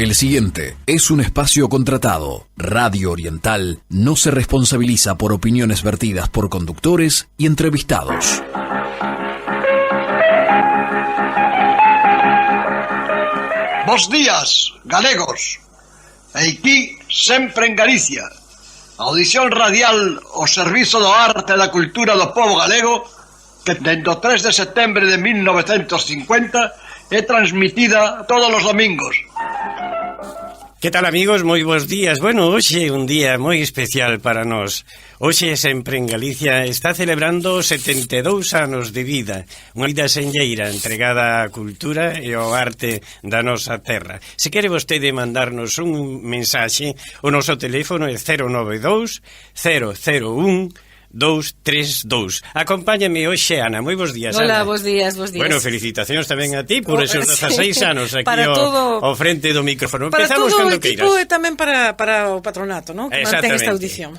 El siguiente es un espacio contratado. Radio Oriental no se responsabiliza por opiniones vertidas por conductores y entrevistados. Bos días, galegos. Aquí, sempre en Galicia. Audición radial ao servizo do arte e da cultura do povo galego que dende o 3 de setembro de 1950 é transmitida todos os domingos. Que tal, amigos? Moi bons días. Bueno, hoxe é un día moi especial para nós. Hoxe sempre en Galicia está celebrando 72 anos de vida, unha vida senlleira entregada á cultura e ao arte da nosa terra. Se quere vostede mandarnos un mensaxe, o noso teléfono é 092 001 232. Acompáñame hoxe, Ana. Moi bons días, Hola, Ana. bos días. Bueno, felicitacións tamén a ti por esos 16 anos aquí ao frente do micrófono. Para Empezamos todo o cando equipo queiras. e tamén para o patronato, ¿no? Que mantén esta audición.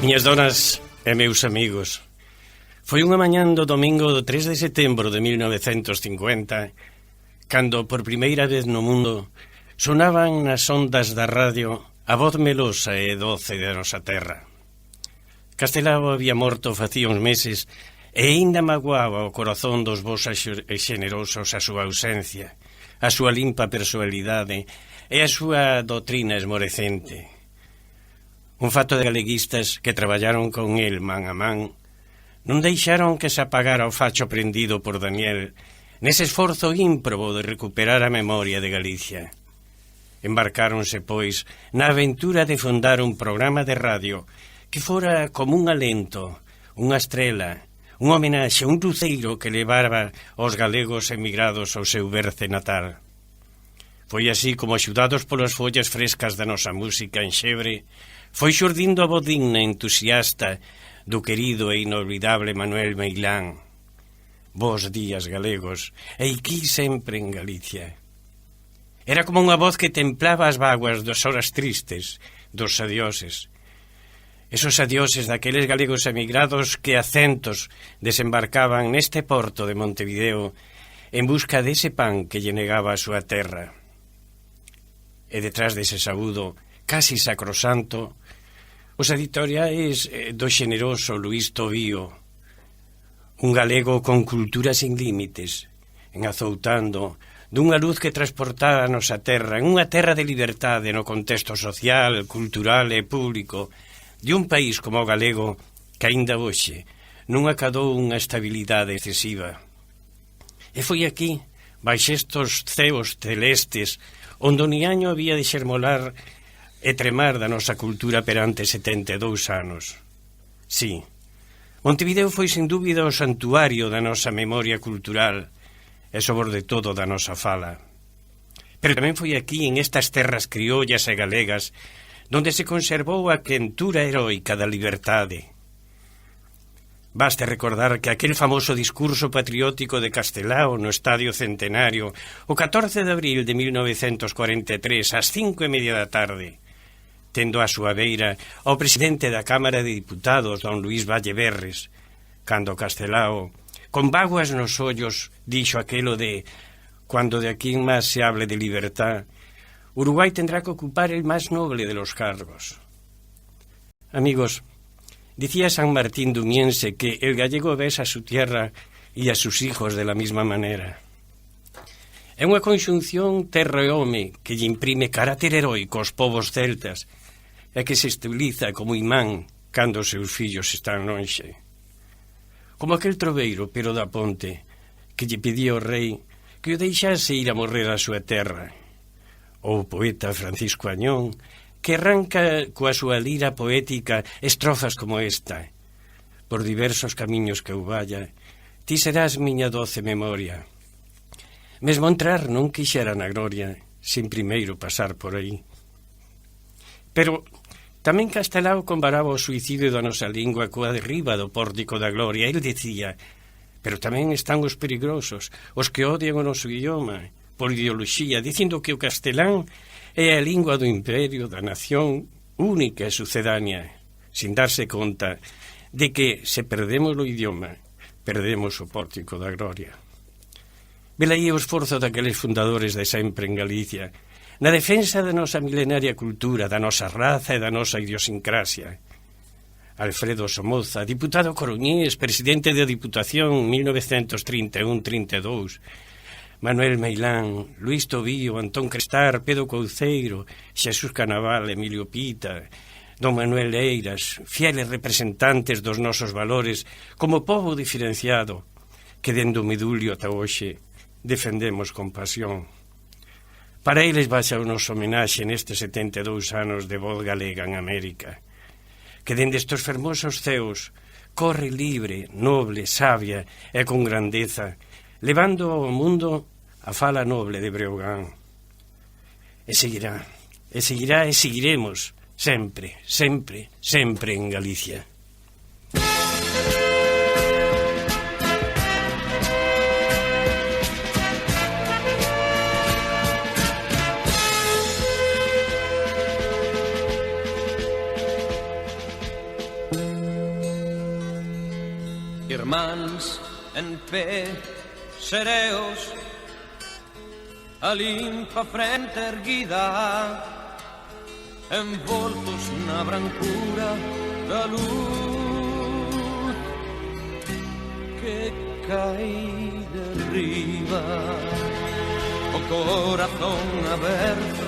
Miñas donas e meus amigos, foi unha mañán do domingo do 3 de setembro de 1950 cando por primeira vez no mundo sonaban nas ondas da radio a voz melosa e doce da nosa terra. Castelao había morto facía uns meses e aínda magoaba o corazón dos vos e xenerosos a súa ausencia, a súa limpa personalidade e a súa doutrina esmorecente. Un fato de galeguistas que traballaron con el man a man non deixaron que se apagara o facho prendido por Daniel nese esforzo ímprobo de recuperar a memoria de Galicia. Embarcáronse, pois, na aventura de fundar un programa de radio que fora como un alento, unha estrela, un homenaxe, un luceiro que levara aos galegos emigrados ao seu berce natal. Foi así como, axudados polas follas frescas da nosa música en xebre, foi xurdindo a voz digna e entusiasta do querido e inolvidable Manuel Meilán. Bos días, galegos, e aquí sempre en Galicia. Era como unha voz que templaba as vaguas das horas tristes, dos adioses. Esos adioses daqueles galegos emigrados que a centos desembarcaban neste porto de Montevideo en busca dese pan que lle negaba a súa terra. E detrás dese saúdo casi sacrosanto, os editoriais do xeneroso Luís Tobío, un galego con cultura sin límites, engazoutando dunha luz que transportara a nosa terra, en unha terra de liberdade no contexto social, cultural e público, de un país como o galego que aínda hoxe non acadou unha estabilidade excesiva. E foi aquí, baixo estos ceos celestes, onde o niaño había de xermolar e tremar da nosa cultura perante 72 anos. Sí, Montevideo foi sin dúbida o santuario da nosa memoria cultural e sobre todo da nosa fala. Pero tamén foi aquí, en estas terras criollas e galegas, donde se conservou a quentura heroica da liberdade. Baste recordar que aquel famoso discurso patriótico de Castelao no Estadio Centenario o 14 de abril de 1943 ás 5:30 da tarde, tendo a súa beira ao presidente da Cámara de Diputados, don Luís Valle Berres, cando Castelao, con vaguas nos ollos, dixo aquelo de «Cuando de aquí en más se hable de libertad, Uruguay tendrá que ocupar el más noble de los cargos». Amigos, decía San Martín Dumiense que el gallego besa a su tierra y a sus hijos de la misma manera. É unha conxunción terra e home que lle imprime carácter heroico aos povos celtas e que se estiliza como imán cando os seus fillos están lonxe. Como aquel troveiro, pero da Ponte, que lle pedía ao rei que o deixase ir a morrer á súa terra. Ou o poeta Francisco Añón, que arranca coa súa lira poética estrofas como esta: «Por diversos camiños que eu vaya, ti serás miña doce memoria. Mesmo entrar non quixera na gloria, sin primeiro pasar por aí». Pero tamén Castelao comparaba o suicidio da nosa lingua coa derriba do pórtico da gloria. El dicía: «Pero tamén están os perigosos, os que odian o noso idioma, por ideoloxía, dicindo que o castelán é a lingua do imperio, da nación, única e sucedánea, sin darse conta de que, se perdemos o idioma, perdemos o pórtico da gloria». Velaí o esforzo daqueles fundadores de sempre en Galicia, na defensa da nosa milenaria cultura, da nosa raza e da nosa idiosincrasia. Alfredo Somoza, diputado coruñés, presidente da Diputación 1931-32, Manuel Meilán, Luís Tobío, Antón Crestar, Pedro Couceiro, Xesús Canaval, Emilio Pita, don Manuel Eiras, fieles representantes dos nosos valores como pobo diferenciado que dende o Medulio ata hoxe defendemos con pasión. Para eles baixa o noso homenaxe nestes 72 anos de voz galega en América, que dende estes fermosos ceos corre libre, noble, sabia e con grandeza, levando ao mundo a fala noble de Breogán. E seguirá, e seguiremos sempre, sempre, sempre en Galicia. Irmáns en pé, sereos, a limpa frente erguida, envoltos na brancura da luz que cae de riba, o corazón aberto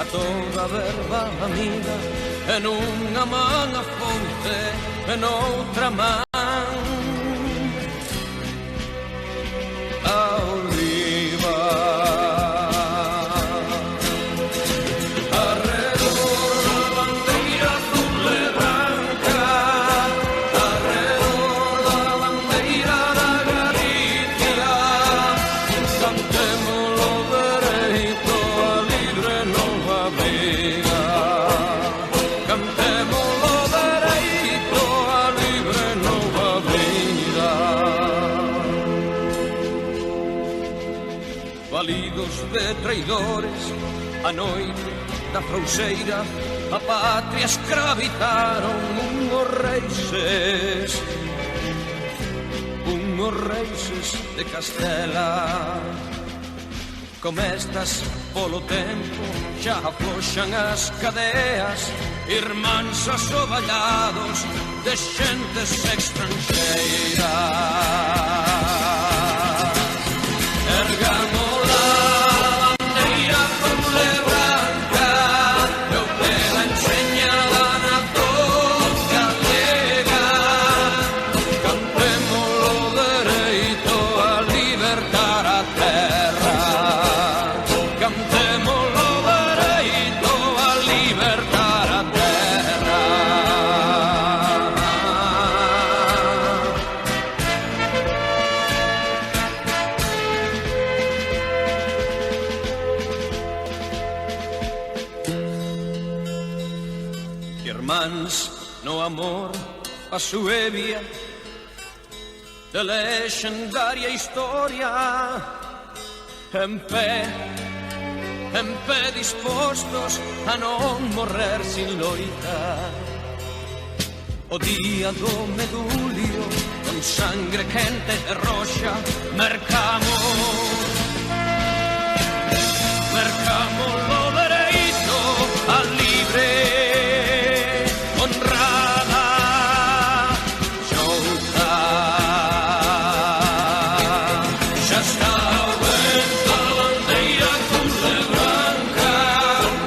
a toda verba amiga, en unha man a fonte, en outra man a oliva. Arredor da bandeira azul e branca, arredor da bandeira da Galicia, cantémolo dereito a libre nova vida, cantémolo dereito a libre nova vida. Validos de traidores, a noite da Frouxeira, a patria escravitaron unhos reixes de Castela. Como estas polo tempo xa afloxan as cadeas, irmáns asoballados de xentes extranxeiras. Ergamos la bandeira azul e branca, eu pela enseñada na voz galega, cantémolo dereito a libertar a terra, cantémolo dereito a libertar a terra. irmáns no amor a Suevia de lexendaria historia, en pé dispostos a non morrer sin loitar. O día do medulio, con sangre quente e roxa, mercamos o dereito a libre, honrada xouta. Xa está o vento a bandeira azul e branca,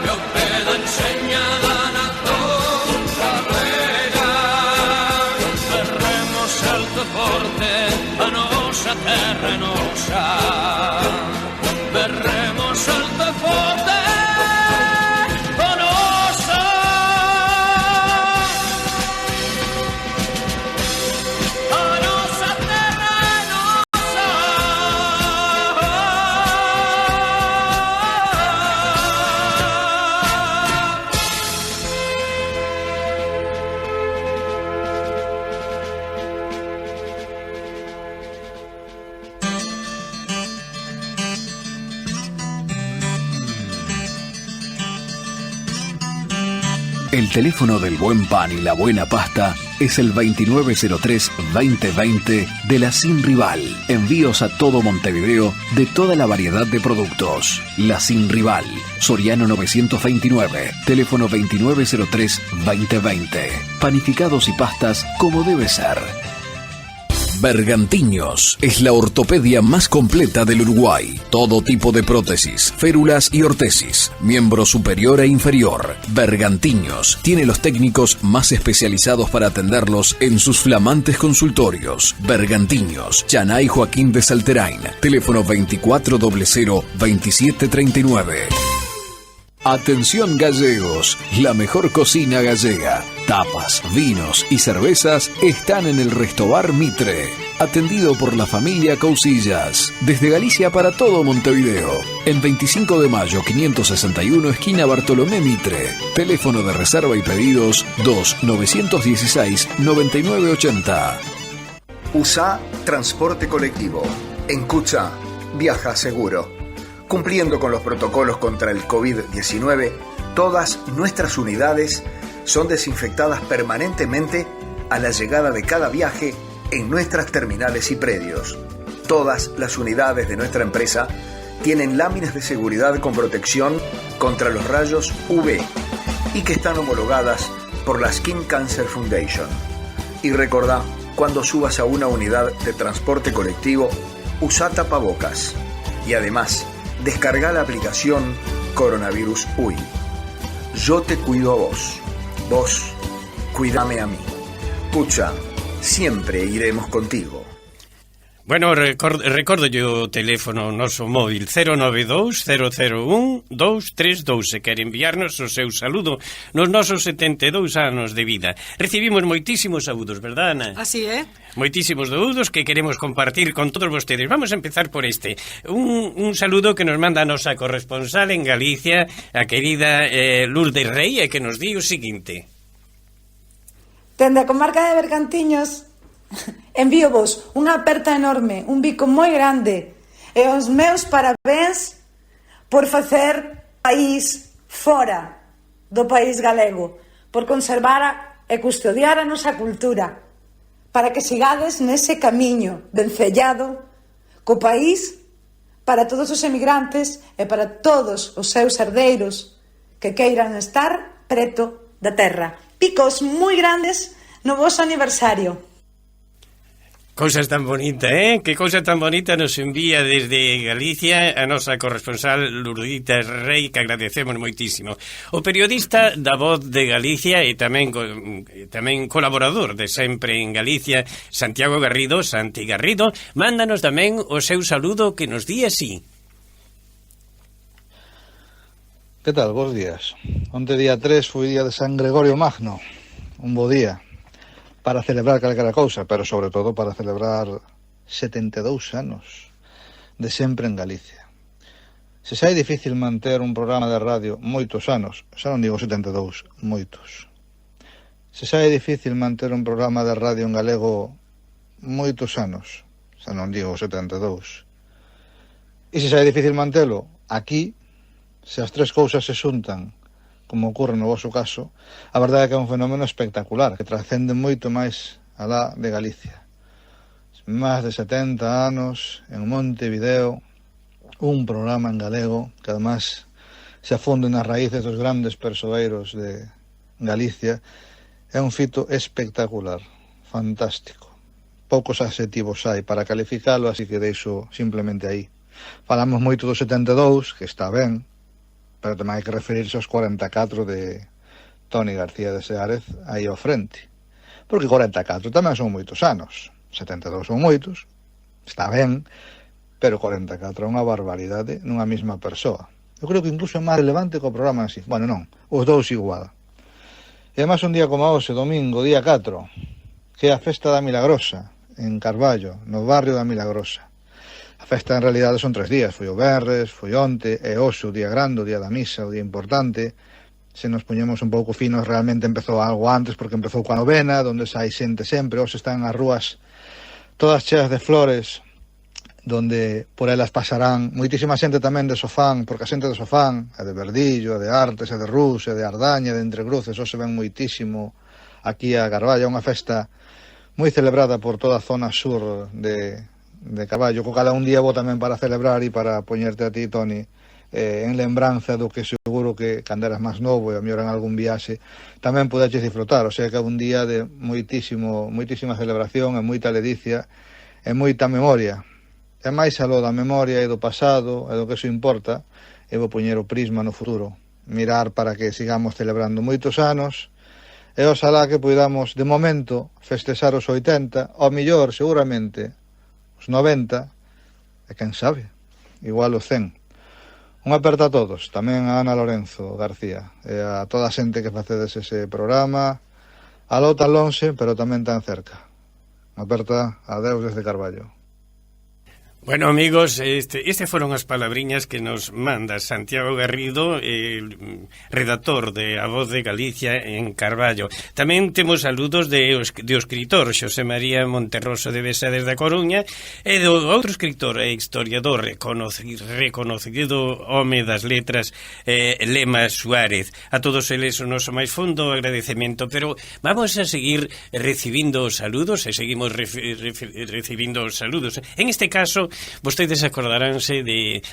que ao pé da enseñada na contra rega. Berremos alto e forte, a nosa terra é nosa. Berremos alto e forte, a nosa. A nosa terra é nosa. El teléfono del buen pan y la buena pasta es el 2903-2020 de La Sin Rival. Envíos a todo Montevideo de toda la variedad de productos. La Sin Rival, Soriano 929, teléfono 2903-2020. Panificados y pastas como debe ser. Bergantiños es la ortopedia más completa del Uruguay. Todo tipo de prótesis, férulas y ortesis, miembro superior e inferior. Bergantiños tiene los técnicos más especializados para atenderlos en sus flamantes consultorios. Bergantiños, Chanay Joaquín de Salterain, teléfono 2400-2739. Atención gallegos, la mejor cocina gallega. Tapas, vinos y cervezas están en el Restobar Mitre, atendido por la familia Cousillas, desde Galicia para todo Montevideo. En 25 de mayo 561, esquina Bartolomé Mitre. Teléfono de reserva y pedidos 2-916-9980. USA Transporte Colectivo. En Cucha, viaja seguro. Cumpliendo con los protocolos contra el COVID-19, todas nuestras unidades son desinfectadas permanentemente a la llegada de cada viaje en nuestras terminales y predios. Todas las unidades de nuestra empresa tienen láminas de seguridad con protección contra los rayos UV y que están homologadas por la Skin Cancer Foundation. Y recordá, cuando subas a una unidad de transporte colectivo, usa tapabocas. Y además, descarga la aplicación Coronavirus UI. Yo te cuido a vos. Vos, cuídame a mí. Pucha, siempre iremos contigo. Bueno, recordo yo o teléfono noso móvil 092-001-232 se quere enviarnos o seu saludo nos nosos 72 anos de vida. Recibimos moitísimos saúdos, verdad, Ana? Así é. Moitísimos saúdos que queremos compartir con todos vostedes. Vamos a empezar por este. Un saludo que nos manda a nosa corresponsal en Galicia, a querida Lourdes Rey, e que nos di o seguinte. Dende a comarca de Bergantiños, envío vos unha aperta enorme, un bico moi grande e os meus parabéns por facer país fora do país galego, por conservar e custodiar a nosa cultura, para que sigades nese camiño vencellado co país para todos os emigrantes e para todos os seus herdeiros que queiran estar preto da terra. Picos moi grandes no vosso aniversario. Cousas tan bonita, Que cousa tan bonita nos envía desde Galicia a nosa corresponsal Lourdita Rey, que agradecemos moitísimo. O periodista da Voz de Galicia e tamén colaborador de sempre en Galicia, Santiago Garrido, Santi Garrido, mándanos tamén o seu saludo que nos di así. Que tal? Bos días. Onte día 3 foi día de San Gregorio Magno. Un bo día para celebrar calquera cousa, pero sobre todo para celebrar 72 anos de sempre en Galicia. Se xa é difícil manter un programa de radio moitos anos, xa non digo 72, moitos. Se xa é difícil manter un programa de radio en galego moitos anos, xa non digo 72. E se xa é difícil mantelo aquí, se as tres cousas se xuntan, como ocorre no vosso caso, a verdade é que é un fenómeno espectacular, que trascende moito máis alá de Galicia. Más de 70 anos en Montevideo, un programa en galego que además se afunde nas raíces dos grandes persoeiros de Galicia. É un fito espectacular, fantástico. Poucos adxetivos hai para calificalo, así que deixo simplemente aí. Falamos moito do 72, que está ben, pero tamén hai que referirse aos 44 de Toni García de Seárez aí ao frente. Porque 44 tamén son moitos anos. 72 son moitos, está ben, pero 44 é unha barbaridade nunha mesma persoa. Eu creo que incluso é máis relevante que o programa así. Bueno, non, os dous igual. E además un día como hoxe, domingo, día 4, que é a festa da Milagrosa, en Carballo, no barrio da Milagrosa. A festa en realidade son 3 días, foi o venres, foi onte, e hoxe o día grande, o día da misa, o día importante. Se nos poñemos un pouco finos, realmente empezou algo antes, porque empezou coa novena, onde hai xente sempre, hoxe están as rúas todas cheas de flores, donde por elas pasarán moitísima xente tamén de Sofán, porque a xente de Sofán, a de Verdillo, a de Artes, a de Rus, a de Ardaña, de Entrecruces, hoxe ven moitísimo aquí a Carballo, unha festa moi celebrada por toda a zona sur de Carballo, co cada un día vou tamén para celebrar e para poñerte a ti, Toni, en lembranza do que seguro que cando eras máis novo e a mellor en algún viaxe tamén podeches disfrutar, o sea que é un día de moitísima celebración e moita ledicia e moita memoria, e máis aló da memoria e do pasado e do que iso importa, eu vou poñer o prisma no futuro, mirar para que sigamos celebrando moitos anos e oxalá que poidamos de momento festexar os 80, ao mellor seguramente os 90 e quen sabe, igual os 100. Un aperta a todos, tamén a Ana Lorenzo García e a toda a xente que facedes ese programa, aló tan lonxe, pero tamén tan cerca. Un aperta a Deus desde Carballo. Bueno, amigos, este foron as palabriñas que nos manda Santiago Garrido, el redactor de A Voz de Galicia en Carballo. Tamén temos saludos do escritor Xosé María Monterroso de Besa desde a Coruña e do outro escritor e historiador reconocido home das letras, Lema Suárez. A todos eles o noso máis fondo agradecemento, pero vamos a seguir recibindo saludos e seguimos recibindo saludos. En este caso, vostedes acordaránse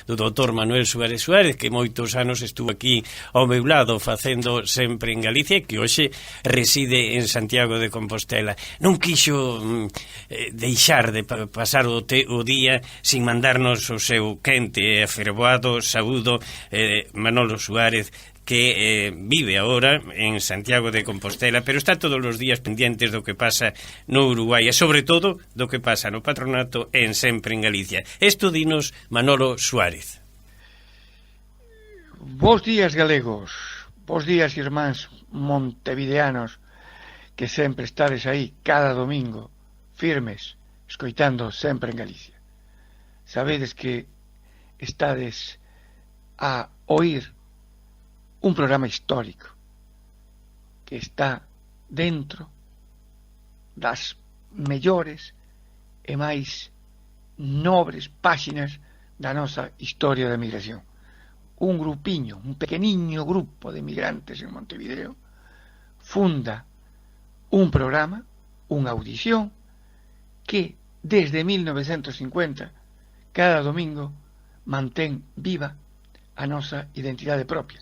do doutor Manuel Suárez Suárez, que moitos anos estuvo aquí ao meu lado facendo Sempre en Galicia, que hoxe reside en Santiago de Compostela. Non quixo deixar de pasar o día sin mandarnos o seu quente e afervoado saúdo, Manolo Suárez, que vive agora en Santiago de Compostela, pero está todos os días pendientes do que pasa no Uruguai e sobre todo do que pasa no patronato en Sempre en Galicia. Isto dinos Manolo Suárez. Bos días, galegos, bos días, irmáns montevideanos, que sempre estades aí cada domingo firmes, escoitando Sempre en Galicia. Sabedes que estades a oír un programa histórico que está dentro das mellores e máis nobres páxinas da nosa historia da migración. Un grupiño, un pequeniño grupo de migrantes en Montevideo funda un programa, unha audición que desde 1950 cada domingo mantén viva a nosa identidade propia,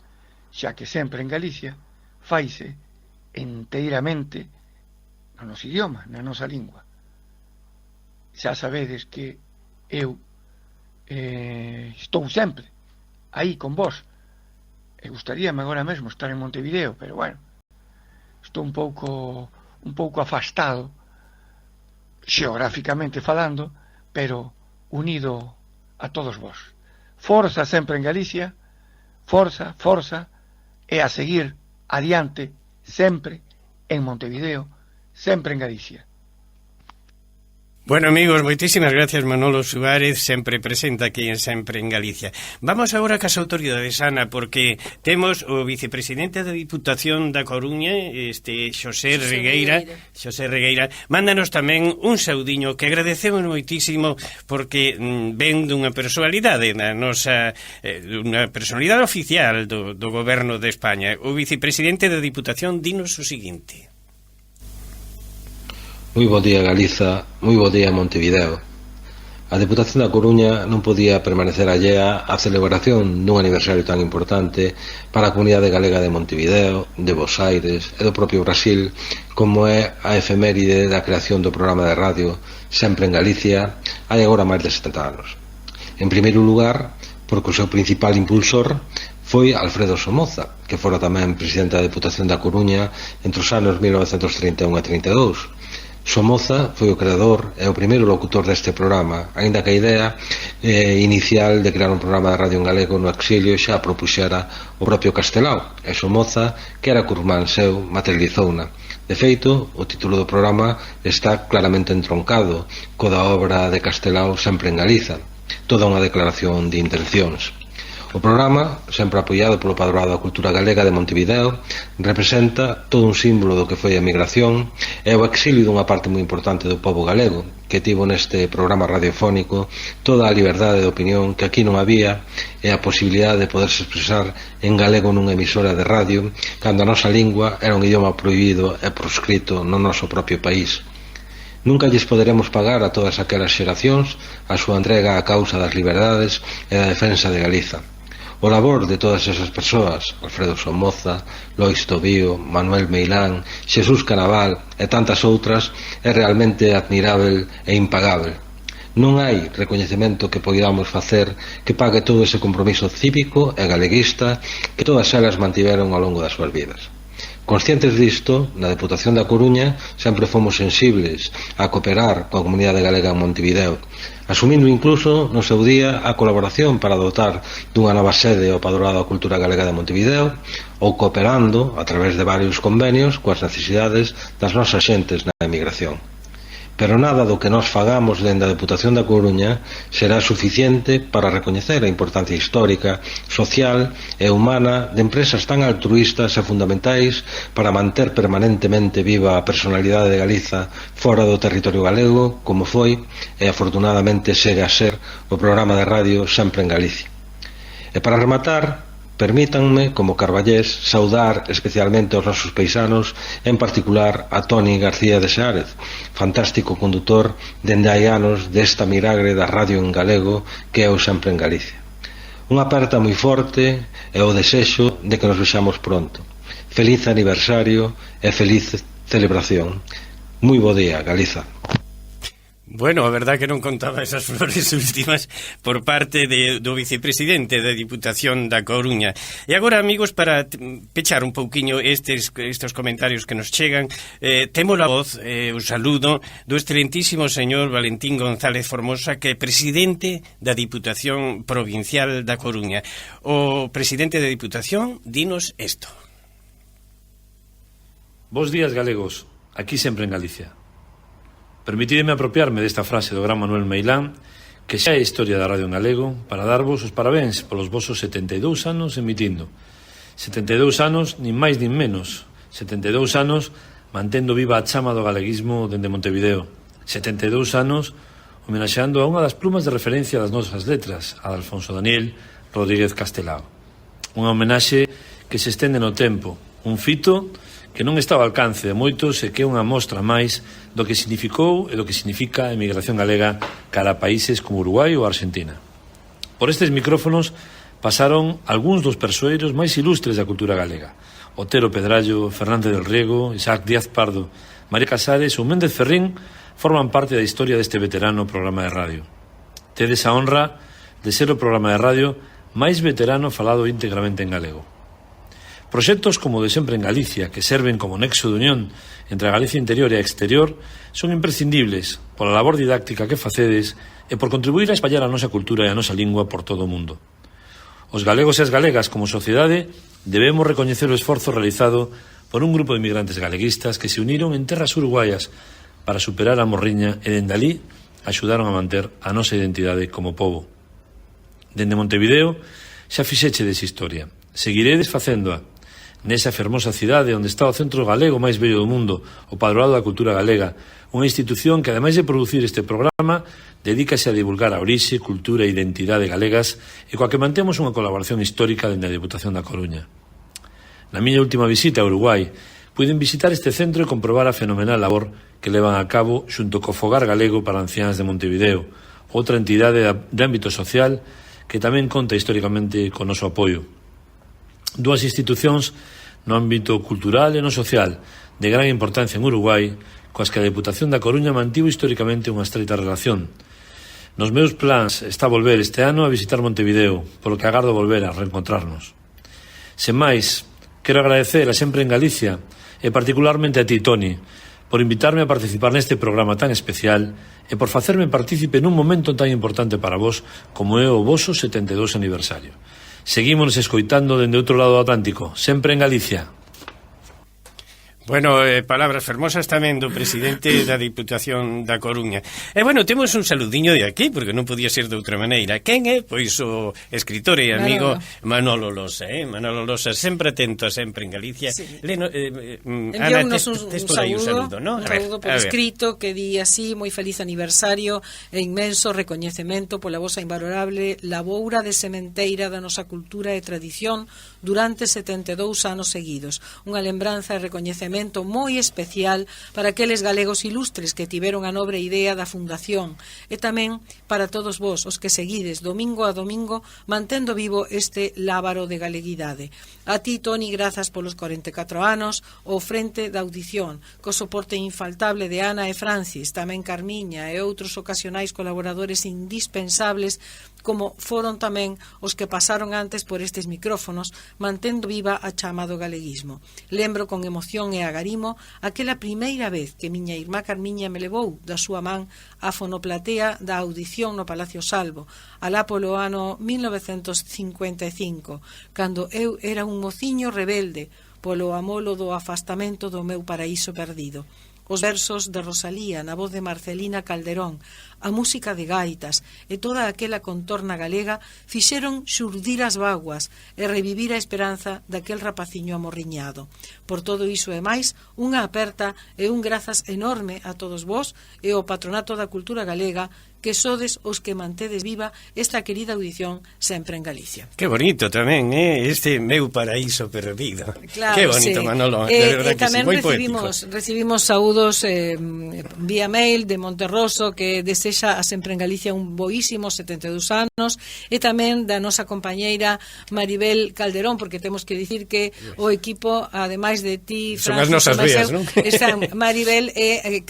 xa que Sempre en Galicia faise enteiramente no noso idioma, na nosa lingua. Xa sabedes que eu estou sempre aí con vos, e gustaríame agora mesmo estar en Montevideo, pero bueno, estou un pouco afastado xeográficamente falando, pero unido a todos vos. Forza Sempre en Galicia, forza, forza, e a seguir adiante sempre en Montevideo, sempre en Galicia. Bueno, amigos, moitísimas gracias Manolo Suárez, sempre presente aquí en Sempre en Galicia. Vamos agora cas autoridades, Ana, porque temos o vicepresidente da Diputación da Coruña, Xosé Regueira, mándanos tamén un saudiño que agradecemos moitísimo porque ven dunha personalidade na nosa, unha personalidade oficial do goberno de España. O vicepresidente da Diputación dinos o seguinte. Moi bo día Galiza, moi bo día Montevideo. A Deputación da Coruña non podía permanecer allea á celebración dun aniversario tan importante para a comunidade galega de Montevideo, de Bos Aires e do propio Brasil, como é a efeméride da creación do programa de radio Sempre en Galicia hai agora máis de 70 anos. En primeiro lugar, porque o seu principal impulsor foi Alfredo Somoza, que fora tamén presidente da Deputación da Coruña entre os anos 1931 e 32. Somoza foi o creador e o primeiro locutor deste programa, aínda que a idea inicial de crear un programa de radio en galego no exilio xa propuxera o propio Castelao, e Somoza, que era curmán seu, materializouna. De feito, o título do programa está claramente entroncado co da obra de Castelao Sempre en Galiza, toda unha declaración de intencións. O programa, sempre apoiado polo Padroado da Cultura Galega de Montevideo, representa todo un símbolo do que foi a emigración e o exilio dunha parte moi importante do pobo galego, que tivo neste programa radiofónico toda a liberdade de opinión que aquí non había e a posibilidade de poderse expresar en galego nunha emisora de radio cando a nosa lingua era un idioma prohibido e proscrito no noso propio país. Nunca lles poderemos pagar a todas aquelas xeracións a súa entrega á causa das liberdades e da defensa de Galiza. O labor de todas esas persoas, Alfredo Somoza, Lois Tobío, Manuel Meilán, Xesús Canaval e tantas outras, é realmente admirável e impagável. Non hai recoñecemento que poidamos facer que pague todo ese compromiso cívico e galeguista que todas elas mantiveron ao longo das súas vidas. Conscientes disto, na Deputación da Coruña sempre fomos sensibles a cooperar coa comunidade galega en Montevideo, asumindo incluso no seu día a colaboración para dotar dunha nova sede ao Padroado da Cultura Galega de Montevideo ou cooperando a través de varios convenios coas necesidades das nosas xentes na emigración. Pero nada do que nos fagamos dende a Deputación da Coruña será suficiente para recoñecer a importancia histórica, social e humana de empresas tan altruístas e fundamentais para manter permanentemente viva a personalidade de Galiza fora do territorio galego, como foi e afortunadamente segue a ser o programa de radio Sempre en Galicia. E para rematar, permítanme, como carballés, saudar especialmente aos nosos paisanos, en particular a Toni García de Seárez, fantástico condutor dende hai anos desta milagre da radio en galego que é o Sempre en Galicia. Unha aperta moi forte e o desexo de que nos vexamos pronto. Feliz aniversario e feliz celebración. Moi bo día, Galiza. Bueno, a verdad que non contaba esas flores últimas por parte do vicepresidente da Diputación da Coruña. E agora, amigos, para pechar un pouquiño estes comentarios que nos chegan, temos a voz, un saludo do excelentísimo señor Valentín González Formosa, que é presidente da Diputación Provincial da Coruña. O presidente da Diputación dinos isto. Bos días, galegos, aquí sempre en Galicia. Permitideme apropiarme desta frase do gran Manuel Meilán, que xa é historia da radio en galego, para darvos os parabéns polos vosos 72 anos emitindo. 72 anos, nin máis nin menos. 72 anos mantendo viva a chama do galeguismo dende Montevideo. 72 anos homenaxeando a unha das plumas de referencia das nosas letras, a de Alfonso Daniel Rodríguez Castelao. Unha homenaxe que se estende no tempo, un fito que non está ao alcance de moitos e que é unha mostra máis do que significou e do que significa a emigración galega cara a países como Uruguai ou Argentina. Por estes micrófonos pasaron algúns dos persoeiros máis ilustres da cultura galega: Otero Pedrallo, Fernández del Riego, Isaac Díaz Pardo, María Casares ou Méndez Ferrín forman parte da historia deste veterano programa de radio. Tedes a honra de ser o programa de radio máis veterano falado íntegramente en galego. Proxectos como o de Sempre en Galicia, que serven como nexo de unión entre a Galicia interior e a exterior, son imprescindibles pola labor didáctica que facedes e por contribuir a espallar a nosa cultura e a nosa lingua por todo o mundo. Os galegos e as galegas como sociedade debemos recoñecer o esforzo realizado por un grupo de inmigrantes galeguistas que se uniron en terras uruguaias para superar a morriña e dende alí axudaron a manter a nosa identidade como pobo. Dende Montevideo xa fixéchedes historia. Seguiredes facéndoa nesa fermosa cidade onde está o centro galego máis bello do mundo, o Padroado da Cultura Galega, unha institución que, ademais de producir este programa, dedícase a divulgar a orixe, cultura e identidade galegas e coa que mantemos unha colaboración histórica dende a Deputación da Coruña. Na miña última visita a Uruguai, puiden visitar este centro e comprobar a fenomenal labor que levan a cabo xunto co Fogar Galego para Anciáns de Montevideo, outra entidade de ámbito social que tamén conta históricamente con noso apoio. Dúas institucións no ámbito cultural e no social de gran importancia en Uruguai, coas que a Deputación da Coruña mantivo históricamente unha estreita relación. Nos meus plans está volver este ano a visitar Montevideo, polo que agardo volver a reencontrarnos. Sen máis, quero agradecer a Sempre en Galicia, e particularmente a ti, Toni, por invitarme a participar neste programa tan especial e por facerme partícipe nun momento tan importante para vos como é o voso 72 aniversario. Seguímonos escoitando dende outro lado do Atlántico, sempre en Galicia. Bueno, palabras fermosas tamén do presidente da Diputación da Coruña. E bueno, temos un saludiño de aquí, porque non podía ser de outra maneira. Quen é? Pois o escritor e amigo Manolo Losa, Manolo Losa, sempre atento a Sempre en Galicia. Sí. Enviámonos un saludo, ¿no? Un saludo por escrito que di así: moi feliz aniversario e inmenso recoñecemento pola vosa invalorable laboura de sementeira da nosa cultura e tradición durante 72 anos seguidos. Unha lembranza e recoñecemento moi especial para aqueles galegos ilustres que tiveron a nobre idea da fundación e tamén para todos vos, os que seguides domingo a domingo mantendo vivo este lábaro de galeguidade. A ti, Toni, grazas polos 44 anos ao frente da audición, co soporte infaltable de Ana e Francis, tamén Carmiña e outros ocasionais colaboradores indispensables como foron tamén os que pasaron antes por estes micrófonos, mantendo viva a chama do galeguismo. Lembro con emoción e agarimo aquela primeira vez que miña irmá Carmiña me levou da súa man a fonoplatea da audición no Palacio Salvo, alá polo ano 1955, cando eu era un mociño rebelde polo amolo do afastamento do meu paraíso perdido. Os versos de Rosalía na voz de Marcelina Calderón, a música de gaitas e toda aquela contorna galega fixeron xurdir as vaguas e revivir a esperanza daquel rapaciño amorriñado. Por todo iso e máis, unha aperta e un grazas enorme a todos vos e ao Patronato da Cultura Galega, que sodes os que mantedes viva esta querida audición Sempre en Galicia. Que bonito tamén, este meu paraíso perdido. Claro, que bonito, sí. Manolo, de verdad que tamén sí, moi recibimos saúdos vía mail de Monterroso, que desexa a Sempre en Galicia un boísimo 72 anos, e tamén da nosa compañeira Maribel Calderón, porque temos que dicir que o equipo, ademais de ti, son as nosas vías, non? Están Maribel e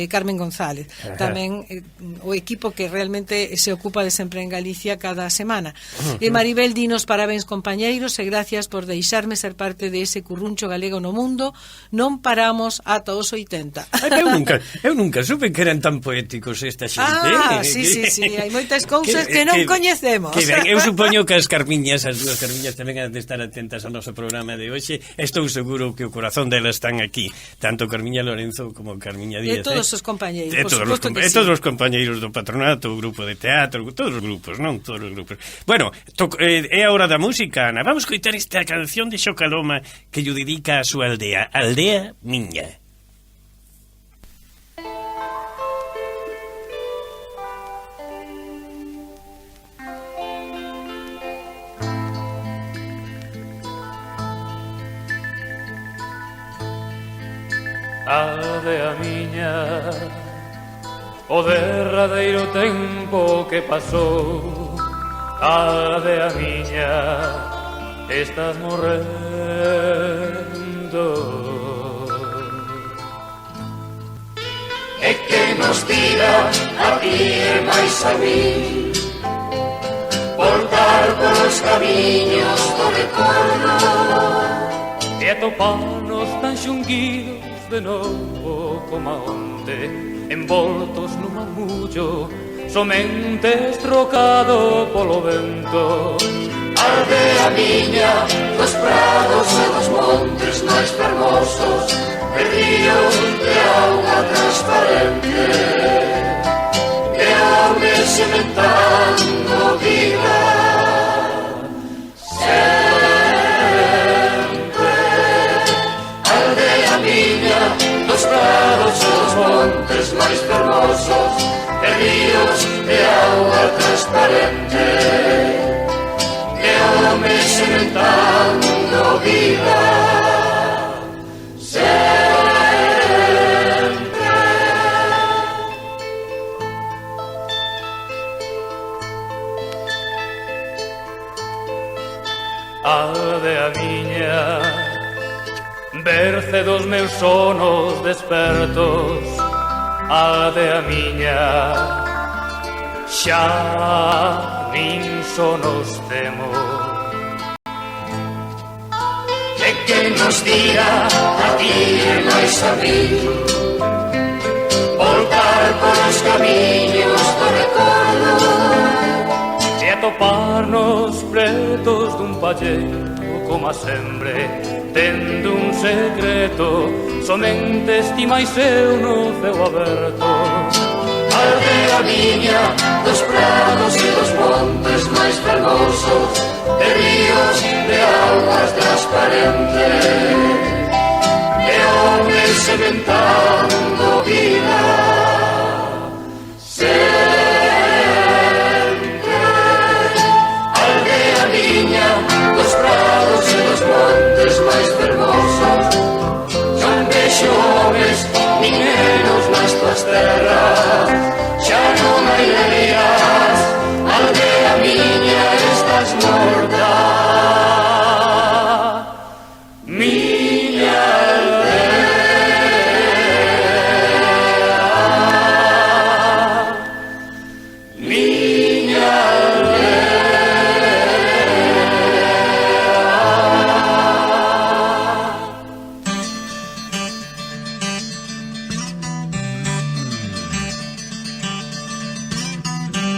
Carmen González. Tamén o equipo que realmente se ocupa de Sempre en Galicia cada semana. E Maribel, dinos parabéns, compañeiros, e gracias por deixarme ser parte de ese curruncho galego no mundo. Non paramos ata os 80. Eu nunca supe que eran tan poéticos esta xente. Sí, hai moitas cousas que non coñecemos. Eu supoño que as Carmiñas, as dúas Carmiñas, tamén han de estar atentas ao noso programa de hoxe. Estou seguro que o corazón delas están aquí, tanto Carmiña Lorenzo como Carmiña Díaz. E todos os compañeiros, por suposto que sí. Todos os compañeiros do Patronato, o grupo de teatro, todos os grupos, non? Todos os grupos. Bueno, é a hora da música, Ana. Vamos coitar esta canción de Xocaloma que lle dedica a súa aldea, Aldea Miña. Aldea miña, o derradeiro tempo que pasou, aldea miña, estás morrendo. E que nos tira a ti e máis a mí voltar polos camiños do recordo e atoparnos tan xunguidos de novo como onte, envoltos nun mamullo, somente estrocado polo vento. Aldea miña, dos prados e dos montes máis fermosos, de ríos de auga transparente. transparente de homes inventando vida. Aldea miña, berce dos meus sonos despertos. Aldea miña, xa nin sonos temos. E que nos diga a ti e máis a mí voltar polos camiños do recordo e atoparnos pretos dun palleiro como a sempre, tendo un secreto somente estimais eu no ceo aberto. Aldea miña, dos prados e dos montes máis fermosos, de ríos, de augas transparentes, de homes inventando vida. Sempre, aldea miña, dos prados e dos montes máis fermosos, non vexo homes nin nenos nas tuas terras, xa non hai leas, aldea miña, estás morta. Miña aldea, miña aldea.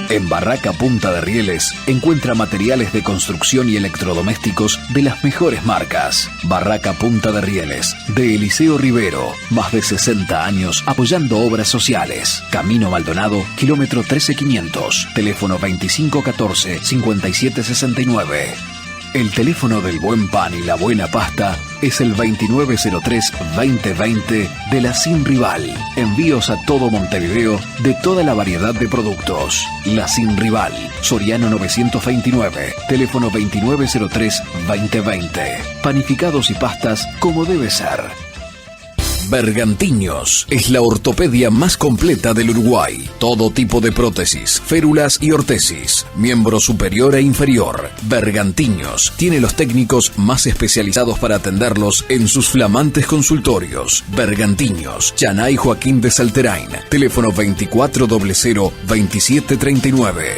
En Barraca Punta de Rieles encuentra materiales de construcción y electrodomésticos de las mejores marcas. Barraca Punta de Rieles, de Eliseo Rivero, más de 60 años apoyando obras sociales. Camino Maldonado, kilómetro 13500, teléfono 2514-5769. El teléfono del buen pan y la buena pasta es el 2903-2020 de la Sin Rival. Envíos a todo Montevideo de toda la variedad de productos. La Sin Rival, Soriano 929, teléfono 2903-2020. Panificados y pastas como debe ser. Bergantiños es la ortopedia más completa del Uruguay. Todo tipo de prótesis, férulas y ortesis, miembro superior e inferior. Bergantiños tiene los técnicos más especializados para atenderlos en sus flamantes consultorios. Bergantiños, Chanay Joaquín de Salterain, teléfono 2400-2739.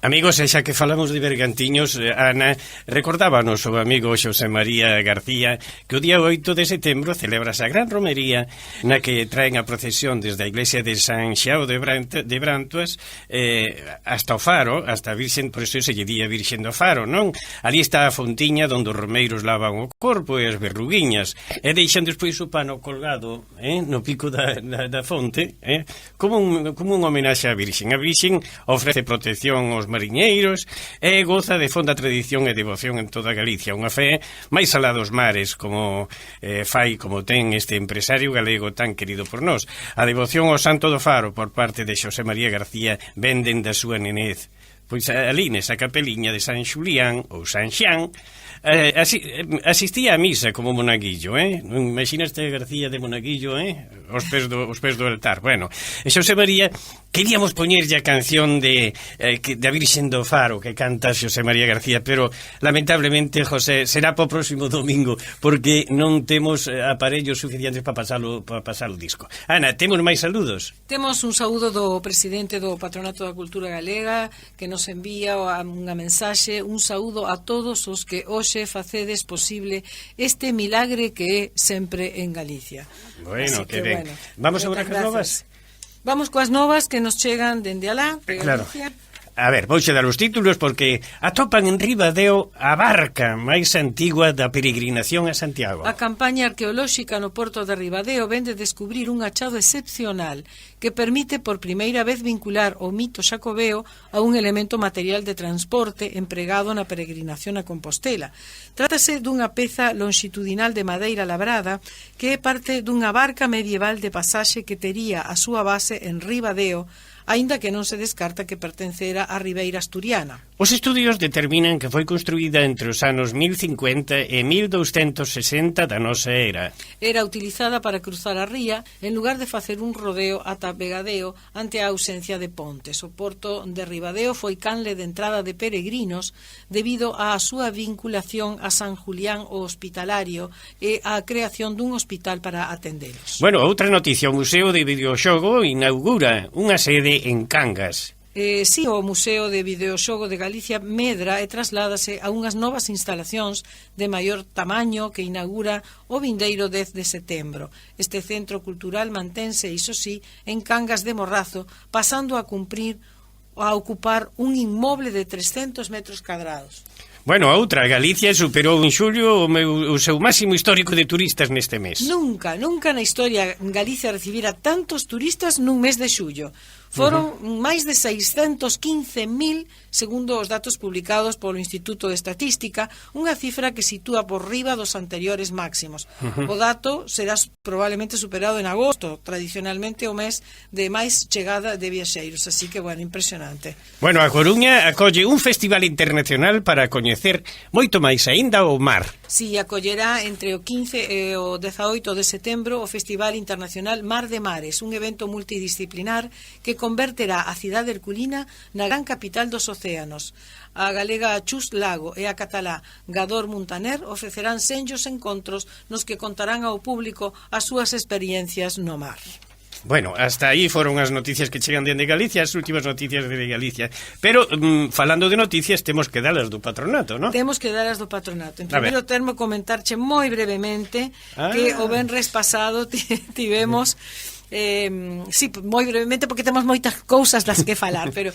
Amigos, e xa que falamos de Bergantiños, Ana, recordábanos o amigo Xosé María García que o día 8 de setembro celebras a gran romería na que traen a procesión desde a iglesia de San Xiao de Brantuas hasta o Faro, hasta a Virxen, por eso se lle día Virxen do Faro, non? Ali está a fontiña onde os romeiros lavan o corpo e as verruguiñas e deixan despois o pano colgado no pico da fonte como un homenaxe á Virxen. A Virxen ofrece protección aos mariñeiros e goza de fonda tradición e devoción en toda Galicia, unha fe máis alá dos mares como como ten este empresario galego tan querido por nós. A devoción ao Santo do Faro por parte de Xosé María García venden da súa nenez. Pois ali nesa capeliña de San Xulián ou San Xián asistía a misa como monaguillo, imaginaste García de monaguillo, os pés do altar. Bueno, e Xosé María queríamos poñerlle a canción de Virxen do Faro que canta Xosé María García, pero lamentablemente, José, será para o próximo domingo porque non temos aparellos suficientes para pasar o disco. Ana, temos máis saludos? Temos un saúdo do presidente do Patronato da Cultura Galega que nos envía unha mensaxe, un saúdo a todos os que hoxe facedes posible este milagre que é sempre en Galicia. Bueno, que ben. Vamos agora cas novas? Vamos coas novas que nos chegan dende alá, de Galicia. Claro. A ver, vouche dar os títulos porque atopan en Ribadeo a barca máis antigua da peregrinación a Santiago. A campaña arqueolóxica no porto de Ribadeo vende descubrir un achado excepcional que permite por primeira vez vincular o mito xacobeo a un elemento material de transporte empregado na peregrinación a Compostela. Trátase dunha peza longitudinal de madeira labrada que é parte dunha barca medieval de pasaxe que tería a súa base en Ribadeo aínda que non se descarta que pertencera á Ribeira Asturiana. Os estudios determinan que foi construída entre os anos 1050 e 1260 da nosa era. Era utilizada para cruzar a ría en lugar de facer un rodeo ata Vegadeo ante a ausencia de pontes. O porto de Ribadeo foi canle de entrada de peregrinos debido á súa vinculación a San Julián o Hospitalario e á creación dun hospital para atendelos. Bueno, outra noticia, o Museo de Videoxogo inaugura unha sede en Cangas. Si, o Museo de Videoxogo de Galicia medra e trasládase a unhas novas instalacións de maior tamaño que inaugura o vindeiro 10 de setembro. Este centro cultural mantense, iso sí, en Cangas de Morrazo, pasando a ocupar un inmoble de 300 metros cadrados. Bueno, a outra, Galicia superou en xullo o seu máximo histórico de turistas neste mes. Nunca na historia Galicia recibira tantos turistas nun mes de xullo. Foron máis de 615.000, segundo os datos publicados polo Instituto de Estatística, unha cifra que sitúa por riba dos anteriores máximos. O dato será probablemente superado en agosto, tradicionalmente o mes de máis chegada de viaxeiros, así que, bueno, impresionante. Bueno, a Coruña acolle un festival internacional para coñecer moito máis aínda o mar. Si, acollerá entre o 15 e o 18 de setembro o Festival Internacional Mar de Mares, un evento multidisciplinar que converterá a cidade herculina na gran capital dos océanos. A galega Chus Lago e a catalá Gador Muntaner ofrecerán senllos encontros nos que contarán ao público as súas experiencias no mar. Bueno, hasta aí foron as noticias que chegan dende Galicia, as últimas noticias de Galicia. Pero, falando de noticias, temos que dalas do patronato, non? Temos que dalas do patronato. En primeiro termo, comentarche moi brevemente que o venres pasado tivemos... sí, moi brevemente, porque temos moitas cousas das que falar, pero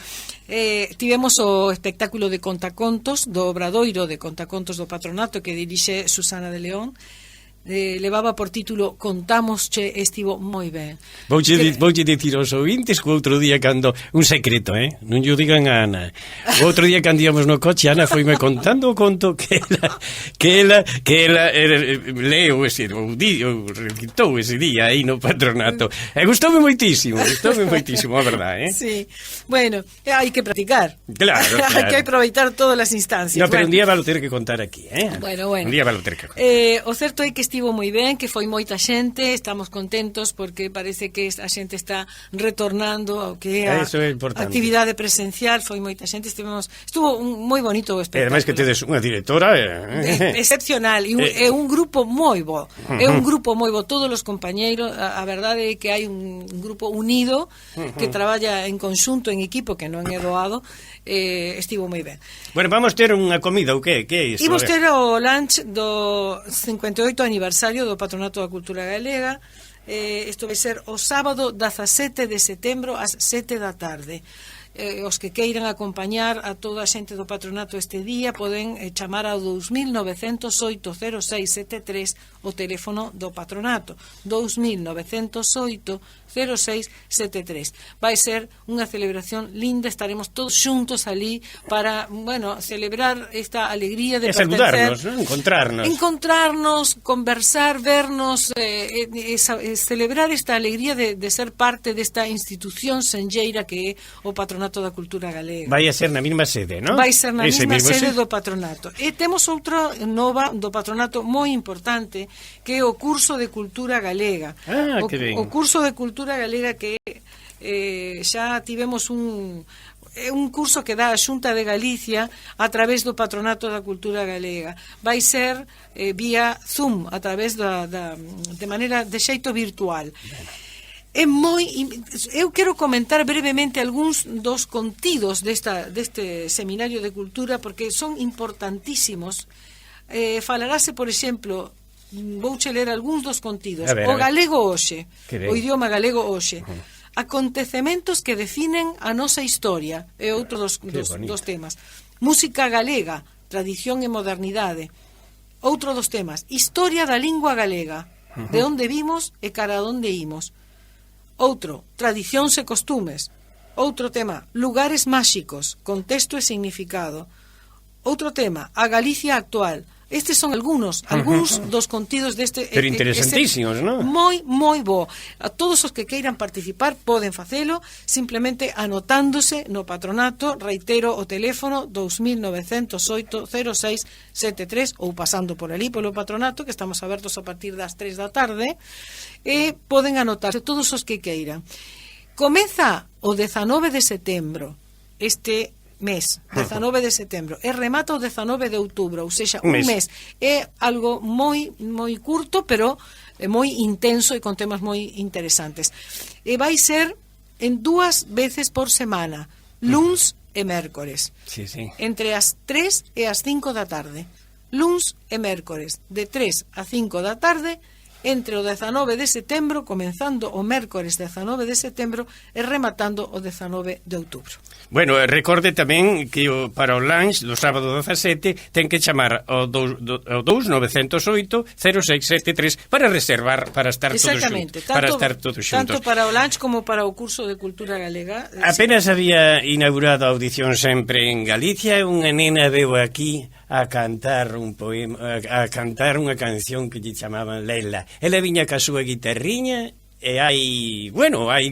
tivemos o espectáculo de contacontos do Obradoiro de Contacontos do Patronato que dirixe Susana de León. Levaba por título Contámosche, estivo moi ben. Voulle dicir aos ouvintes que outro día cando un secreto, non lle digan a Ana. Outro día cando íamos no coche, Ana foime contando o conto que ela leu ese, ou recitou ese día aí no patronato. E gustoume moitísimo, a verdade, Sí. Bueno, hai que practicar. Claro. Hai que aproveitar todas as instancias. No, pero un día valo ter que contar aquí, Bueno. Un día valo ter que contar. O certo é que estivo moi ben, que foi moita xente, estamos contentos porque parece que a xente está retornando ao que é a actividade presencial, foi moita xente, estuvo moi bonito o espectáculo. E ademais que tedes unha directora excepcional e un grupo moi bo. É un grupo moi bo, todos os compañeiros, a verdade é que hai un grupo unido que traballa en conxunto, en equipo, que non é doado. Estivo moi ben. Bueno, vamos ter unha comida ou que é isto? Imos ter o lunch do 58 aniversario do Patronato da Cultura Galega. Isto vai ser o sábado 17 de setembro ás 7 da tarde. Os que queiran acompañar a toda a xente do patronato este día poden chamar ao 2908-0673 o teléfono do patronato 2908-0673. Vai ser unha celebración linda, estaremos todos xuntos ali para, bueno, celebrar esta alegría de pertencer, encontrarnos, conversar, vernos, celebrar esta alegría de ser parte desta institución senlleira que é o Patronato da Cultura Galega. Vai a ser na mesma sede, non? Vai ser na mesma sede do patronato. E temos outra nova do patronato moi importante, que é o curso de Cultura Galega. O curso de Cultura Galega que xa tivemos un curso que dá a Xunta de Galicia a través do Patronato da Cultura Galega. Vai ser vía Zoom, a través de maneira de xeito virtual. Eu quero comentar brevemente algúns dos contidos deste seminario de cultura porque son importantísimos. Falarase, por exemplo, vouche ler algúns dos contidos. O galego hoxe, o idioma galego hoxe. Acontecementos que definen a nosa historia, é outro dos temas. Música galega, tradición e modernidade. Outro dos temas. Historia da lingua galega, de onde vimos e cara a onde imos. Outro, tradicións e costumes. Outro tema, lugares máxicos, contexto e significado. Outro tema, a Galicia actual, Estes son algúns dos contidos deste... Pero interesantísimos, non? Moi bo. A todos os que queiran participar poden facelo simplemente anotándose no patronato, reitero o teléfono 2908-0673 ou pasando por ali polo patronato, que estamos abertos a partir das 3 da tarde, e poden anotarse todos os que queiran. Comeza o 19 de setembro este mes, 19 de setembro, e remata o 19 de outubro, ou seja, un mes. É algo moi curto, pero moi intenso e con temas moi interesantes. E vai ser en 2 veces por semana, luns e mércores, entre as 3 e as 5 da tarde. Luns e mércores, de 3 a 5 da tarde, entre o 19 de setembro, comenzando o mércores 19 de setembro e rematando o 19 de outubro. Bueno, recorde tamén que para o lunch do sábado 17 ten que chamar ao 2908-0673 para reservar, para estar todos xuntos. Tanto para o lunch como para o curso de Cultura Galega. Apenas había inaugurado a audición sempre en Galicia, unha nena veu aquí a cantar un poema, a cantar unha canción que lle chamaban Lela. Ela viña ca súa guitarriña e hai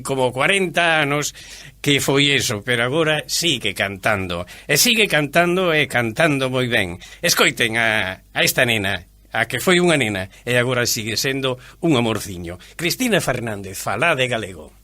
como 40 anos que foi eso, pero agora sigue cantando. E sigue cantando e cantando moi ben. Escoiten a esta nena, a que foi unha nena e agora sigue sendo un amorciño. Cristina Fernández, Falá de Galego.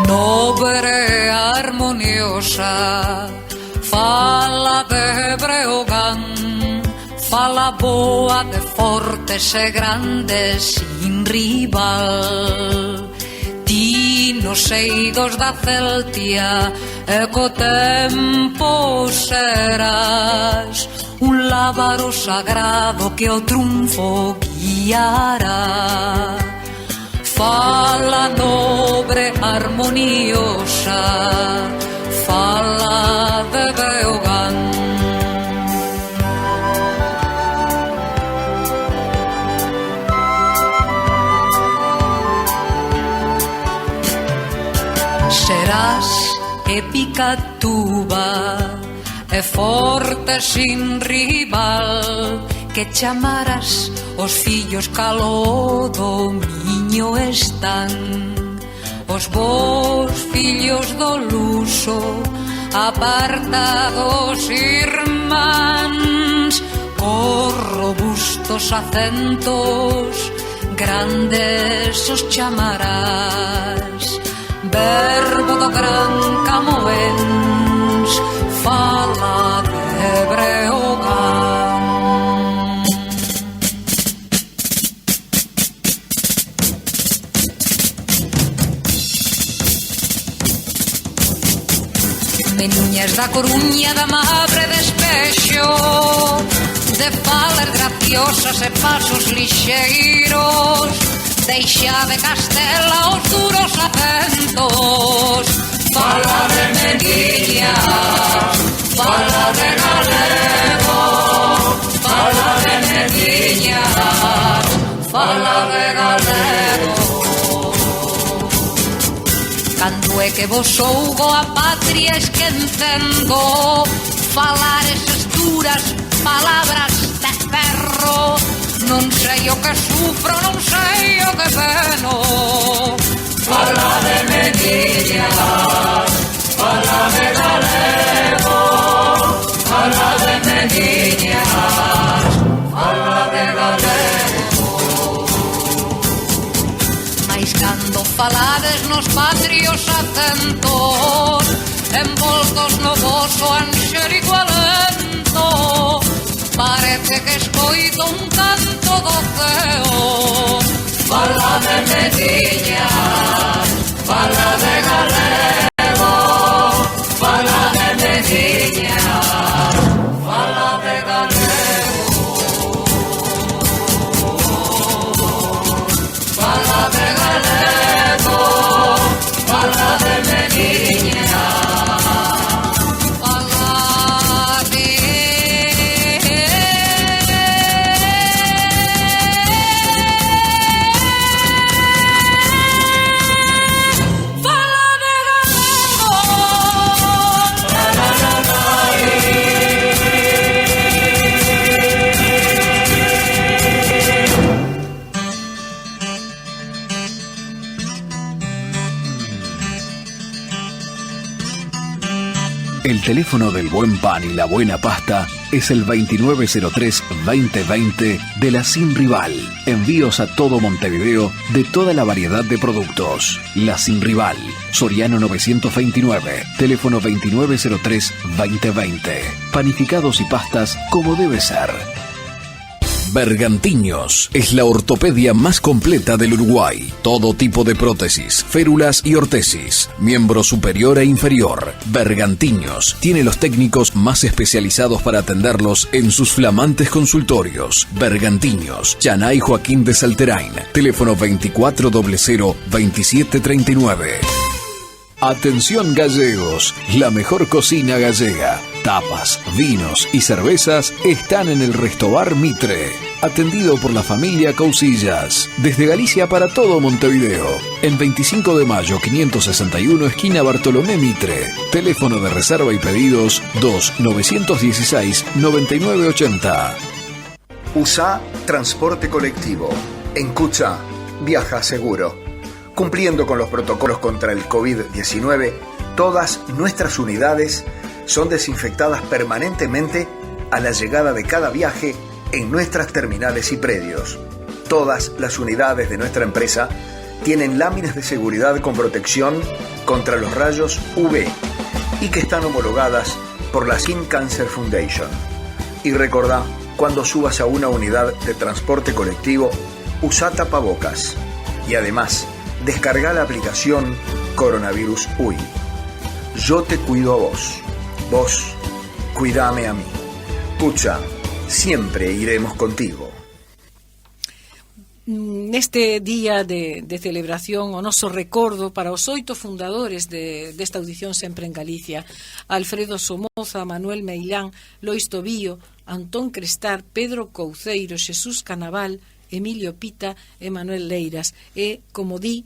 Nobre armoniosa, fala de Breogán, fala boa de fortes e grandes sin rival. Ti nos eidos da Celtia e co tempo serás un lábaro sagrado que o triunfo guiará. Fala nobre armoniosa, fala de Breogán. Serás épica tuba e forte sin rival, que chamarás os fillos calo domiño están. Os vos fillos do luso, apartados irmáns, os robustos acentos, grandes os chamarás. Verbo do gran Camoens, fala de Breogán. Meniñas da Coruña, da Mabre de Espexo, de falas graciosas e pasos lixeiros, deixa de Castela os duros acentos. Fala de Mediña, fala de galego, fala de Mediña, fala de galego. Cando é que vos sougo a patria esquentendo, falar esas duras palabras de ferro. Non sei o que sufro, non sei o que peno. Fala de Mediña, fala de galego, fala de Mediña, fala de galego. Mais cando falades nos patrios acentos, envoltos no voso anxérico alento, parece que escoito un canto do ceo. Fala de Mediña, fala de galego, fala de Mediña, fala de galego, fala de galego, fala de Mediña, fala teléfono del buen pan y la buena pasta es el 2903-2020 de la Sin Rival. Envíos a todo Montevideo de toda la variedad de productos. La Sin Rival, Soriano 929, teléfono 2903-2020. Panificados y pastas como debe ser. Bergantiños es la ortopedia más completa del Uruguay. Todo tipo de prótesis, férulas y ortesis, miembro superior e inferior. Bergantiños tiene los técnicos más especializados para atenderlos en sus flamantes consultorios. Bergantiños, Chanay Joaquín de Salterain, teléfono 2400-2739. Atención gallegos, la mejor cocina gallega. Tapas, vinos y cervezas están en el Restobar Mitre, atendido por la familia Cousillas, desde Galicia para todo Montevideo, en 25 de mayo 561 esquina Bartolomé Mitre, teléfono de reserva y pedidos 2-916-9980. USA Transporte Colectivo. En Cucha, viaja seguro. Cumpliendo con los protocolos contra el COVID-19, todas nuestras unidades son desinfectadas permanentemente a la llegada de cada viaje en nuestras terminales y predios. Todas las unidades de nuestra empresa tienen láminas de seguridad con protección contra los rayos UV y que están homologadas por la Skin Cancer Foundation. Y recordá, cuando subas a una unidad de transporte colectivo, usa tapabocas. Y además, descarga la aplicación Coronavirus UI. Yo te cuido a vos. Vos, cuidame a mí. Pucha, siempre iremos contigo. Neste día de celebración, o noso recordo para os 8 fundadores desta audición Sempre en Galicia: Alfredo Somoza, Manuel Meilán, Lois Tobío, Antón Crestar, Pedro Couceiro, Xesús Canaval, Emilio Pita e Manuel Leiras. E, como di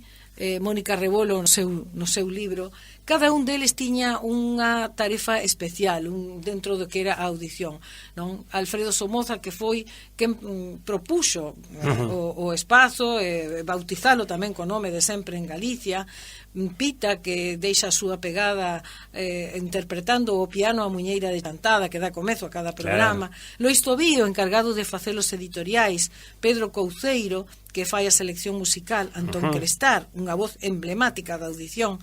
Mónica Rebolo no seu libro, cada un deles tiña unha tarefa especial dentro do que era a audición, non? Alfredo Somoza, que foi quen propuxo o espazo, bautizalo tamén co nome de Sempre en Galicia. Pita, que deixa a súa pegada interpretando o piano a muñeira de Chantada, que dá comezo a cada programa. Claro. Lois Tobío, encargado de facelos editoriais. Pedro Couceiro, que fai a selección musical. Antón Crestar, unha voz emblemática da audición.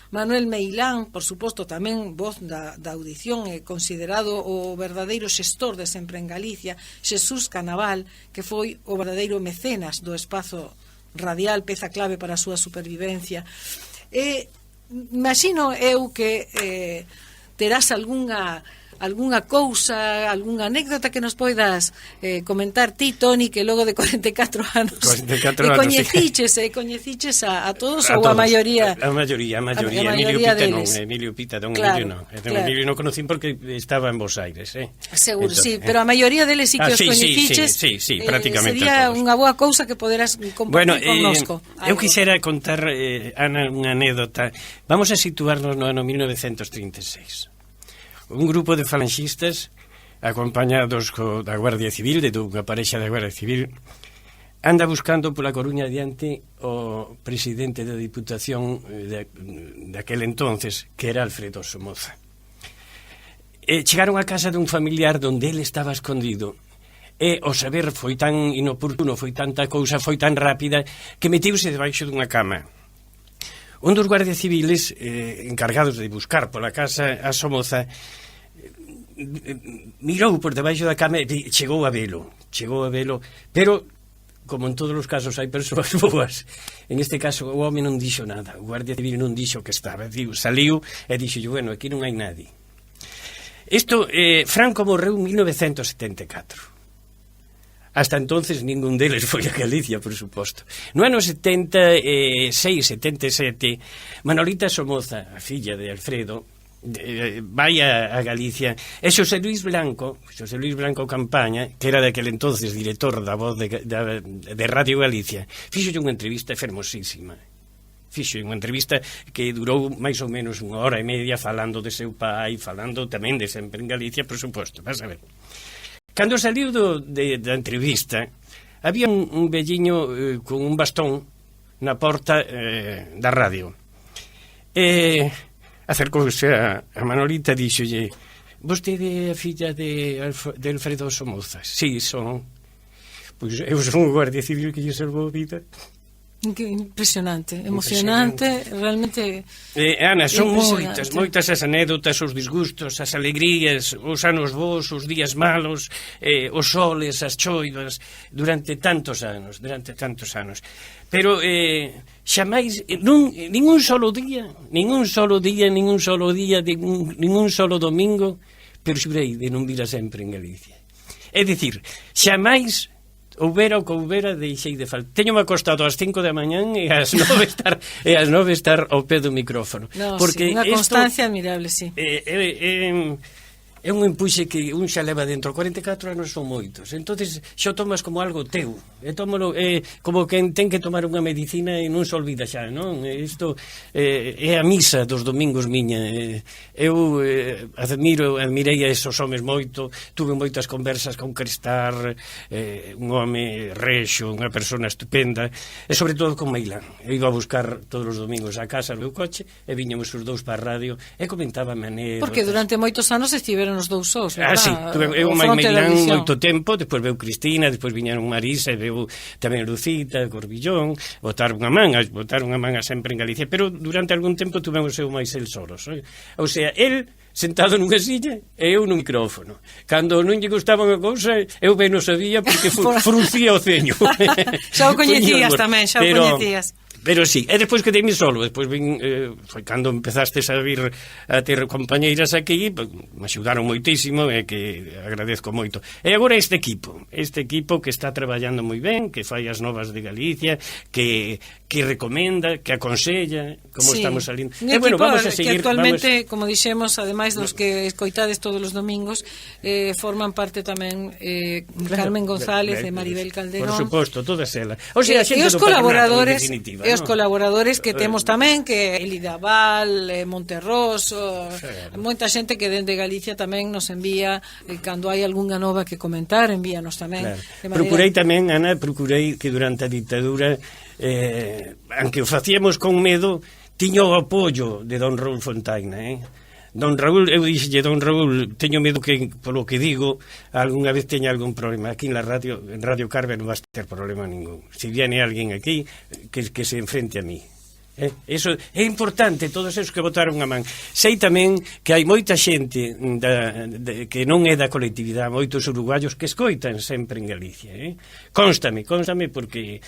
Manuel Meilán, por suposto, tamén voz da audición, considerado o verdadeiro xestor de Sempre en Galicia. Xesús Canaval, que foi o verdadeiro mecenas do espazo radial, peza clave para a súa supervivencia. Imagino eu que terás algunha cousa, algunha anécdota que nos poidas comentar ti, Toni, que logo de 44 anos coñeciches a todos ou a maioría. A maioría Emilio Pita non. Emilio non conocín porque estaba en Bos Aires, Seguro, sí, pero a maioría deles sí que os coñeciches. Sí, prácticamente sería unha boa cousa que poderas compartir connosco. Eu quixera contar, Ana, unha anécdota. Vamos a situarnos no ano 1936. Un grupo de falanxistas, acompañados da Guardia Civil, de unha parexa da Guardia Civil, anda buscando pola Coruña adiante o presidente da Diputación daquel entonces, que era Alfredo Somoza. Chegaron a casa dun familiar donde ele estaba escondido, e o saber foi tan inoportuno, foi tanta cousa, foi tan rápida, que metiuse debaixo dunha cama. Un dos guardias civiles encargados de buscar pola casa a Somoza mirou por debaixo da cama e chegou a velo, pero como en todos os casos hai persoas boas, en este caso o home non dixo nada, o guardia civil non dixo que estaba, saliu e dixo, bueno, aquí non hai nadie. Franco morreu en 1974. Hasta entonces ningún deles foi a Galicia, por suposto. No ano 76, 77, Manolita Somoza, a filla de Alfredo, vai a Galicia, e Xosé Luis Blanco Campaña, que era daquele entonces director da voz de Radio Galicia, fixolle unha entrevista fermosísima. Fixo unha entrevista que durou máis ou menos 1 hora e media, falando de seu pai, falando tamén de Sempre en Galicia, por suposto, vas a ver. Cando saliu da entrevista, había un velliño con un bastón na porta da radio. acercouse a Manolita e díxolle: vostede é a filla de Alfredo Somoza? Sí, son. Pois eu son o guardia civil que lle salvou a vida. Impresionante, emocionante, realmente. Ana, son moitas as anécdotas, os disgustos, as alegrías, os anos bons, os días malos, os soles, as choivas, durante tantos anos. Pero xamais, ningún solo día, ningún solo domingo, pero xurei de non vir a sempre en Galicia. É dicir, xamais houbera o que houbera, deixei de faltar. Teño-me acostado ás 5 da mañán e ás 9 estar ao pé do micrófono. No, porque sí, unha constancia admirable, sí. É un empuxe que un xa leva dentro. 44 anos son moitos, entonces xa o tomas como algo teu, tómalo como quen ten que tomar unha medicina e non se olvida xa, non? Isto é a misa dos domingos miña. Eu admirei a esos homes moito, tuve moitas conversas con Crestar, un home rexo, unha persona estupenda, e sobre todo con Meilán. Eu iba a buscar todos os domingos a casa no meu coche e viñamos os dous para a radio e comentábame anécdotas. Porque durante moitos anos estiveron os dous sós, verdad? Sí, eu máis Meilán moito tempo, despois veu Cristina, despois viñeron Marisa e veu tamén Lucita, Corbillón, botaron a man sempre en Galicia, pero durante algún tempo tuvemos eu máis el solos, ou sea, el sentado nunha silla e eu nun micrófono. Cando non lle gustaba unha cousa, eu ben o sabía porque fruncía o ceño. Xa o coñecías tamén, xa o coñecías. Pero sí, e despois que teimi solo, despois vin, foi cando empezastes a vir a ter compañeiras aquí, me axudaron moitísimo e que agradezco moito. E agora este equipo que está traballando moi ben, que fai as novas de Galicia, que recomenda, que aconsella, como estamos salindo. E bueno, vamos a seguir, que actualmente, como dixemos, ademais dos que escoitades todos os domingos, forman parte tamén Carmen González e Maribel Calderón. Por suposto, todas elas. O sea, e os colaboradores, os colaboradores que temos tamén, que Elida Val, Monterroso, moita xente que dende Galicia tamén nos envía, cando hai algunha nova que comentar, envíanos tamén. Procurei tamén, Ana, que durante a ditadura, aunque o facíamos con medo, tiño o apoio de don Raúl Fontaina, Don Raúl, eu dixelle, don Raúl, teño medo que, polo que digo, algunha vez teña algún problema. Aquí en Radio Carver non vas ter problema ningún. Si viene alguén aquí, que se enfrente a mí. Eso é importante, todos esos que botaron a man. Sei tamén que hai moita xente que non é da colectividade, moitos uruguayos que escoitan sempre en Galicia, Constame porque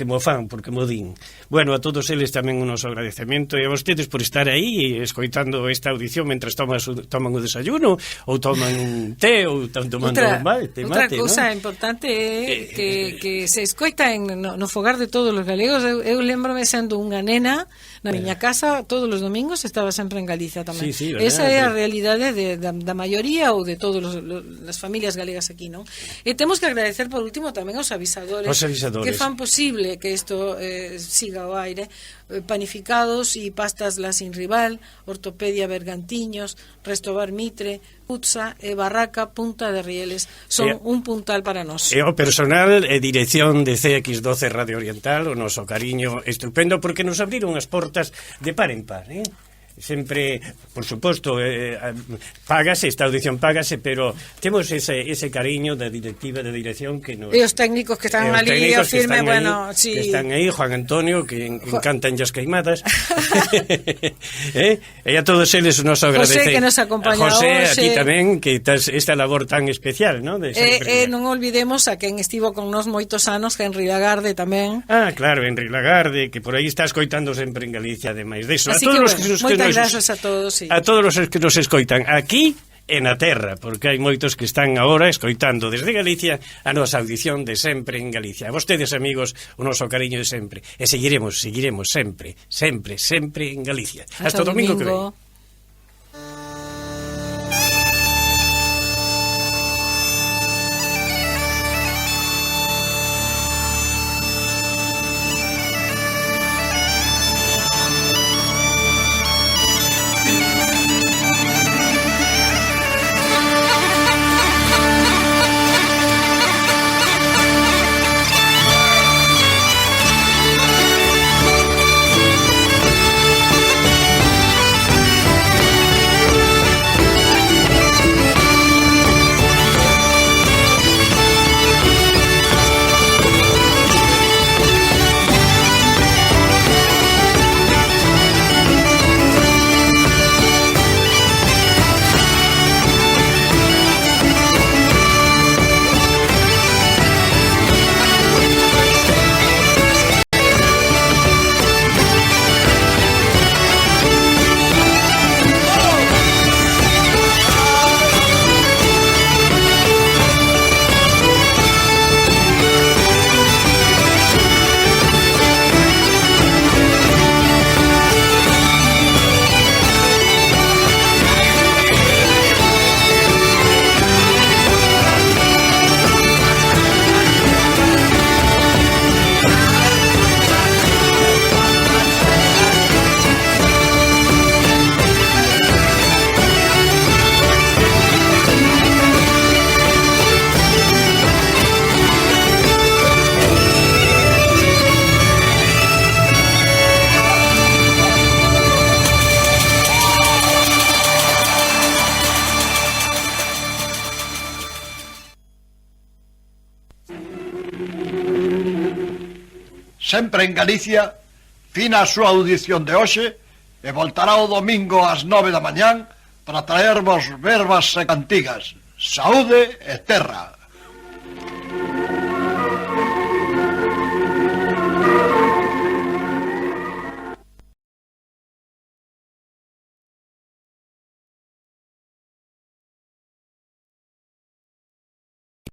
mo fan, porque mo din. Bueno, a todos eles tamén un noso agradecemento e a vostedes por estar aí escoitando esta audición mentre toman o desayuno ou toman un té ou tomando un mate. Outra cousa importante é que se escoita no fogar de todos os galegos. Eu lembrome sendo unha nena na miña casa todos os domingos, estaba sempre en Galicia tamén. Sí, esa é a realidade da maioría ou de todas as familias galegas aquí, non? E temos que agradecer por último tamén aos avisadores que fan posible que isto siga ao aire. Panificados e pastas La Sin Rival, Ortopedia Bergantiños, Restobar Mitre, Putza e Barraca Punta de Rieles son un puntal para nós. E o personal e dirección de CX12 Radio Oriental, o noso cariño estupendo, porque nos abriron as portas de par en par, sempre, por suposto, págase, esta audición págase, pero temos ese cariño da directiva, da dirección que nos... E os técnicos que están ali a firme, bueno, sí. Que están aí, Juan Antonio, que encantan as queimadas. E a todos eles o noso agradece. José, que nos acompaña hoxe. José, aquí tamén, que esta labor tan especial, ¿no? Non olvidemos a quen estivo con nos moitos anos, Henry Lagarde tamén. Claro, Henry Lagarde, que por aí está escoitando sempre en Galicia, ademais deso. Así a todos os que grazas a todos, sí. A todos os que nos escoitan aquí e na terra, porque hai moitos que están agora escoitando desde Galicia a nosa audición de Sempre en Galicia. A vostedes, amigos, o noso cariño de sempre. E seguiremos sempre en Galicia. Hasta o domingo que ven. sempre en Galicia, fina a súa audición de hoxe e voltará o domingo ás 9 da mañán para traervos verbas e cantigas. Saúde e terra.